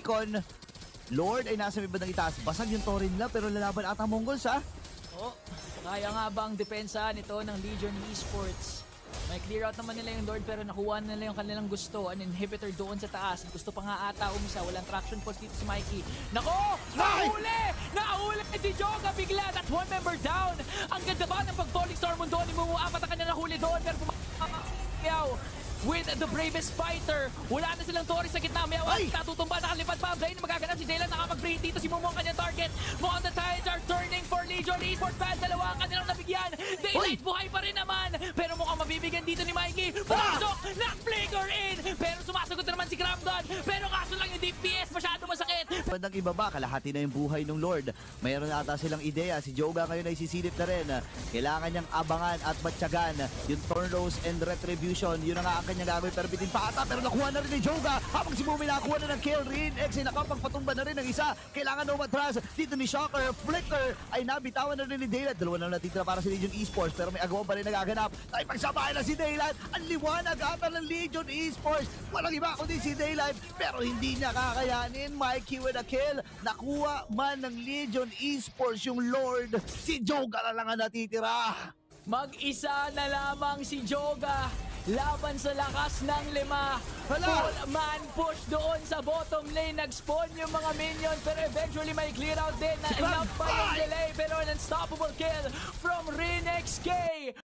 Recon. Lord ay nasa may bandang itaas. Basag yung Torin nila pero lalaban ata Mongols ha. Oh, kaya nga bang depensa nito ng Legion Esports? May clear out naman nila yung Lord pero nakuha na nila yung kanilang gusto. An inhibitor doon sa taas. Gusto pa nga ata umisa. Walang traction pulse dito si Mikey. Nako! Nahuli! Nahuli si Joga bigla. That's one member down. Ang ganda ba ng pag-falling storm mo doon? Apat na kanya nahuli doon pero kumakiyaw with the bravest fighter. Wala na silang Tori sa gitna. May awang natutumba. Nakalipad pa. Blaine magaganap. Si Daylan nakapag-free dito. Si Momo ang kanyang target. Mo the tides are turning for Legion Esports fans. Dalawa ang kanilang nabigyan. Daylight buhay pa rin naman. Pero mukhang mabibigyan dito ni Mikey. Pumasok! Knock-flicker in! Pero sumasagot na naman si Cramdon. Pero kaso lang yung DPS. Masyado masakit. Bandang ibaba, kalahati na yung buhay ng Lord. Mayroon na ata silang ideya. Si Joga ngayon ay sisilip na rin. Kailangan niyang abangan at matyagan yung Tornos and Retribution. Yun na nga ang kanyang gagawin. Pero bitin pa ata. Pero nakuha na rin ni Joga. Habang si Bumi nakakuha na ng kill. Rin X ay nakapagpatumba na rin ng isa. Kailangan na umatras. Dito ni Shocker. Flicker ay nabitawan na rin ni Daylight. Dalawa na natitira para si Legion Esports. Pero may agawan pa rin nagaganap. Ay pagsabayan na si Daylight. Ang liwanag ata ng Legion Esports. Walang iba kundi si Daylight. Pero hindi niya kakayanin. Mikey with a kill. Nakuha man ng Legion Esports yung Lord. Si Joga na lang ang natitira. Mag-isa na lamang si Joga laban sa lakas ng 5. Full man push doon sa bottom lane. Nag-spawn yung mga minions pero eventually may clear out din na enough pa yung delay pero an unstoppable kill from Rin XK.